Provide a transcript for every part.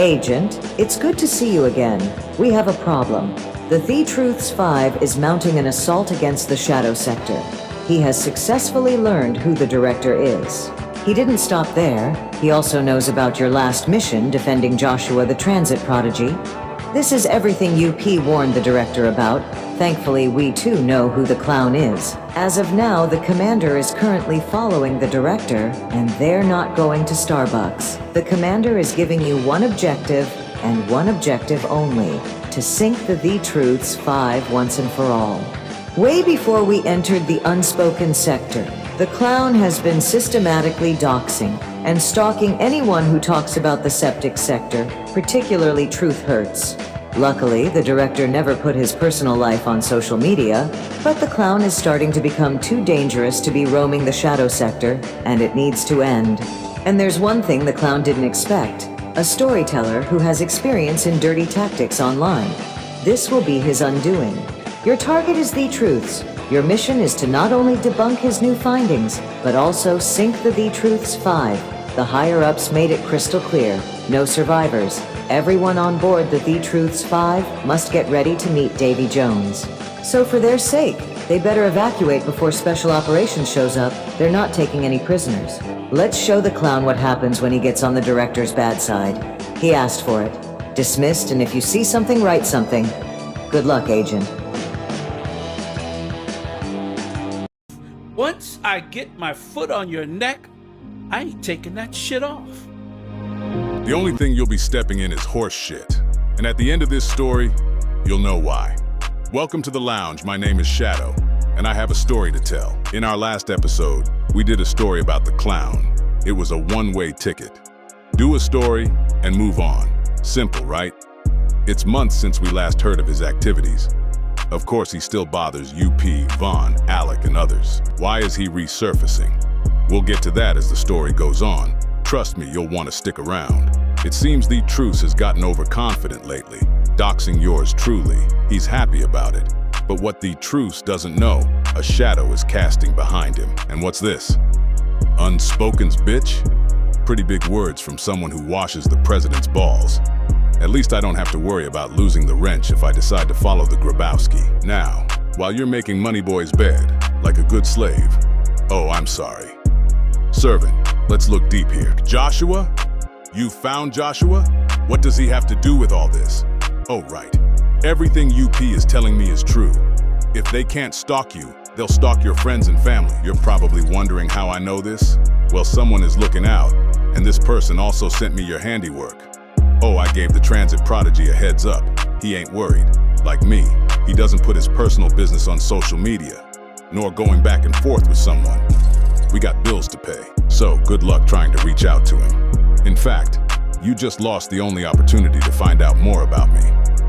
Agent, it's good to see you again. We have a problem. The Truths 5 is mounting an assault against the Shadow Sector. He has successfully learned who the director is. He didn't stop there. He also knows about your last mission defending Joshua the Transit Prodigy. This is everything UP warned the director about. Thankfully, we too know who the clown is. As of now, the commander is currently following the director, and they're not going to Starbucks. The commander is giving you one objective, and one objective only, to sink the Truths 5 once and for all. Way before we entered the unspoken sector, the clown has been systematically doxing and stalking anyone who talks about the septic sector, particularly Truth Hurts. Luckily, the director never put his personal life on social media, but the clown is starting to become too dangerous to be roaming the Shadow Sector, and it needs to end. And there's one thing the clown didn't expect: a storyteller who has experience in dirty tactics online. This will be his undoing. Your target is the Truths. Your mission is to not only debunk his new findings, but also sink the Truths 5. The higher-ups made it crystal clear: no survivors. Everyone on board the Truths 5 must get ready to meet Davy Jones. So for their sake, they better evacuate before Special Operations shows up. They're not taking any prisoners. Let's show the clown what happens when he gets on the director's bad side. He asked for it. Dismissed, and if you see something, write something. Good luck, Agent. Once I get my foot on your neck, I ain't taking that shit off. The only thing you'll be stepping in is horse shit. And at the end of this story, you'll know why. Welcome to the lounge. My name is Shadow, and I have a story to tell. In our last episode, we did a story about the clown. It was a one-way ticket. Do a story and move on. Simple, right? It's months since we last heard of his activities. Of course, he still bothers UP, Vaughn, Alec, and others. Why is he resurfacing? We'll get to that as the story goes on. Trust me, you'll want to stick around. It seems the Truths has gotten overconfident lately, doxing yours truly. He's happy about it. But what the Truths doesn't know, a shadow is casting behind him. And what's this? Unspoken's bitch? Pretty big words from someone who washes the president's balls. At least I don't have to worry about losing the wrench if I decide to follow the Grabowski. Now, while you're making Moneyboy's bed, like a good slave. Oh, I'm sorry. Servant, let's look deep here. Joshua? You found Joshua? What does he have to do with all this? Oh, right. Everything UP is telling me is true. If they can't stalk you, they'll stalk your friends and family. You're probably wondering how I know this? Well, someone is looking out, and this person also sent me your handiwork. Oh, I gave the Transit Prodigy a heads up. He ain't worried. Like me, he doesn't put his personal business on social media, nor going back and forth with someone. We got bills to pay, so good luck trying to reach out to him. In fact, you just lost the only opportunity to find out more about me.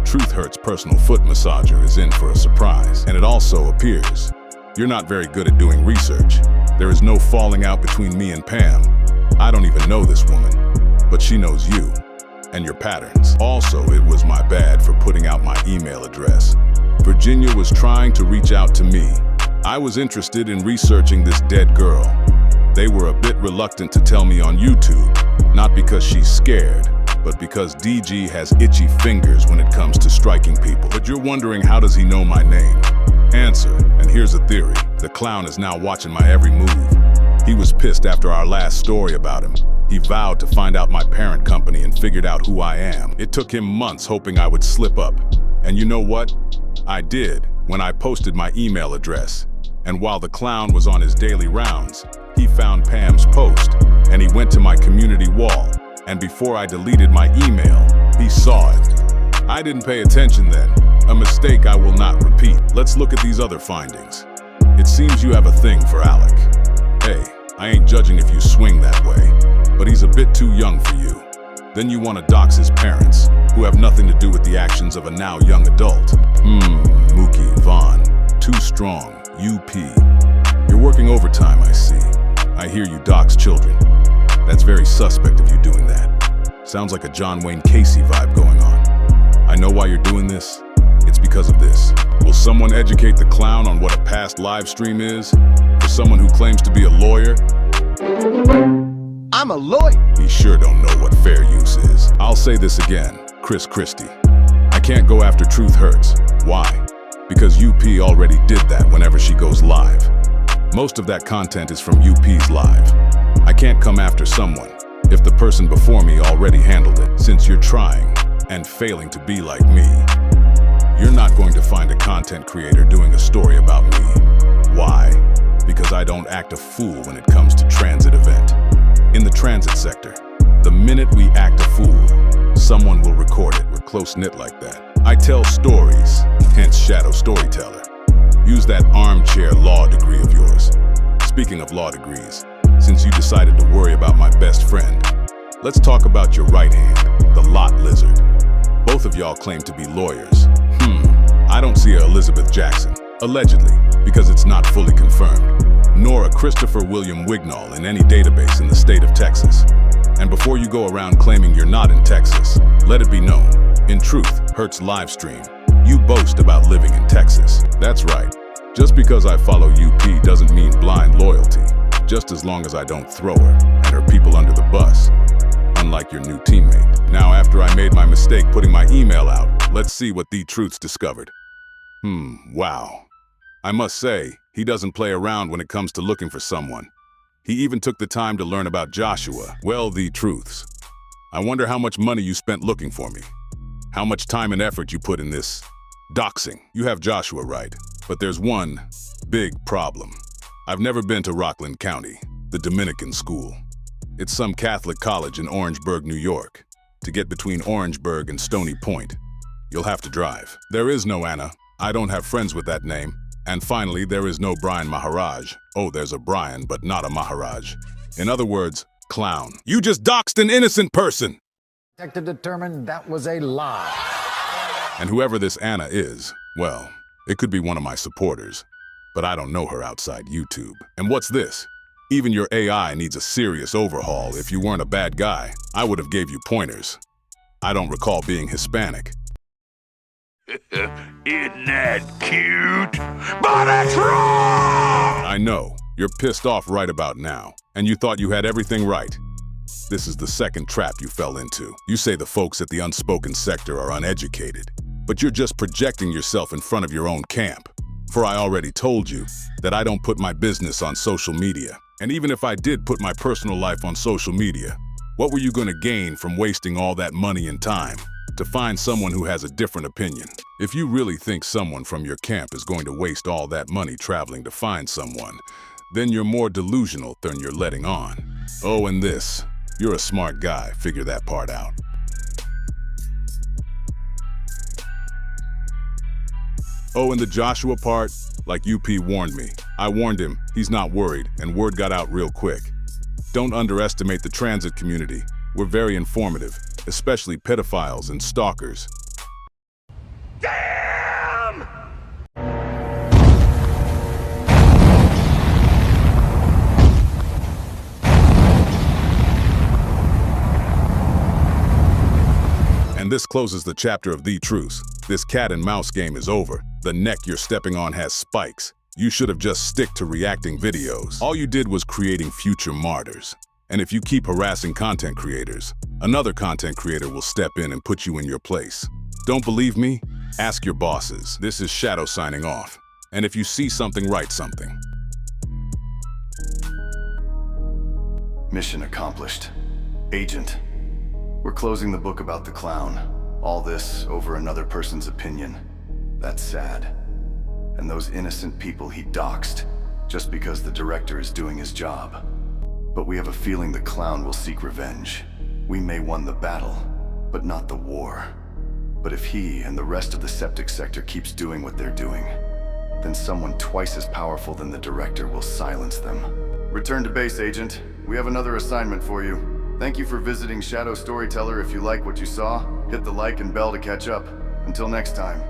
Truth Hurts' personal foot massager is in for a surprise, and it also appears you're not very good at doing research. There is no falling out between me and Pam. I don't even know this woman, but she knows you and your patterns. Also, it was my bad for putting out my email address. Virginia was trying to reach out to me. I was interested in researching this dead girl. They were a bit reluctant to tell me on YouTube, not because she's scared, but because DG has itchy fingers when it comes to striking people. But you're wondering, how does he know my name? Answer, and here's a theory. The clown is now watching my every move. He was pissed after our last story about him. He vowed to find out my parent company and figured out who I am. It took him months hoping I would slip up. And you know what? I did when I posted my email address. And while the clown was on his daily rounds, he found Pam's post, and he went to my community wall. And before I deleted my email, he saw it. I didn't pay attention then. A mistake I will not repeat. Let's look at these other findings. It seems you have a thing for Alec. Hey, I ain't judging if you swing that way, but he's a bit too young for you. Then you want to dox his parents, who have nothing to do with the actions of a now young adult. Mookie, Vaughn, too strong. UP. You're working overtime, I see. I hear you dox children. That's very suspect of you doing that. Sounds like a John Wayne Casey vibe going on. I know why you're doing this. It's because of this. Will someone educate the clown on what a past live stream is? For someone who claims to be a lawyer? I'm a lawyer. He sure don't know what fair use is. I'll say this again, Chris Christie. I can't go after Truth Hurts. Why? Because UP already did that whenever she goes live. Most of that content is from UP's live. I can't come after someone if the person before me already handled it. Since you're trying and failing to be like me, you're not going to find a content creator doing a story about me. Why? Because I don't act a fool when it comes to transit event. In the transit sector, the minute we act a fool, someone will record it. We're close-knit like that. I tell stories, hence shadow storyteller. Use that armchair law degree of yours. Speaking of law degrees, since you decided to worry about my best friend, let's talk about your right hand, the lot lizard. Both of y'all claim to be lawyers. I don't see a Elizabeth Jackson, allegedly, because it's not fully confirmed, nor a Christopher William Wignall in any database in the state of Texas. And before you go around claiming you're not in Texas, let it be known, in Truth Hurts live stream, you boast about living in Texas. That's right. Just because I follow UP doesn't mean blind loyalty, just as long as I don't throw her and her people under the bus, unlike your new teammate. Now, after I made my mistake putting my email out, let's see what The Truth's discovered. Wow. I must say, he doesn't play around when it comes to looking for someone. He even took the time to learn about Joshua. Well, The Truths, I wonder how much money you spent looking for me. How much time and effort you put in this doxing. You have Joshua right, but there's one big problem. I've never been to Rockland County, the Dominican school. It's some Catholic college in Orangeburg, New York. To get between Orangeburg and Stony Point, you'll have to drive. There is no Anna. I don't have friends with that name. And finally, there is no Brian Maharaj. Oh, there's a Brian, but not a Maharaj. In other words, clown. You just doxed an innocent person! Detective determined that was a lie. And whoever this Anna is, well, it could be one of my supporters. But I don't know her outside YouTube. And what's this? Even your AI needs a serious overhaul. If you weren't a bad guy, I would have gave you pointers. I don't recall being Hispanic. Isn't that cute? But it's wrong! I know. You're pissed off right about now, and you thought you had everything right. This is the second trap you fell into. You say the folks at the unspoken sector are uneducated, but you're just projecting yourself in front of your own camp. For I already told you that I don't put my business on social media. And even if I did put my personal life on social media, what were you going to gain from wasting all that money and time to find someone who has a different opinion? If you really think someone from your camp is going to waste all that money traveling to find someone, then you're more delusional than you're letting on. Oh, and this, you're a smart guy, figure that part out. Oh, and the Joshua part, like UP warned me. I warned him, he's not worried, and word got out real quick. Don't underestimate the transit community. We're very informative, especially pedophiles and stalkers. Damn! And this closes the chapter of The Truth. This cat and mouse game is over. The neck you're stepping on has spikes. You should have just stick to reacting videos. All you did was creating future martyrs. And if you keep harassing content creators, another content creator will step in and put you in your place. Don't believe me? Ask your bosses. This is Shadow signing off. And if you see something, write something. Mission accomplished. Agent, we're closing the book about the clown. All this over another person's opinion. That's sad. And those innocent people he doxed, just because the director is doing his job. But we have a feeling the clown will seek revenge. We may won the battle, but not the war. But if he and the rest of the septic sector keeps doing what they're doing, then someone twice as powerful than the director will silence them. Return to base, Agent. We have another assignment for you. Thank you for visiting Shadow Storyteller. If you like what you saw, hit the like and bell to catch up. Until next time.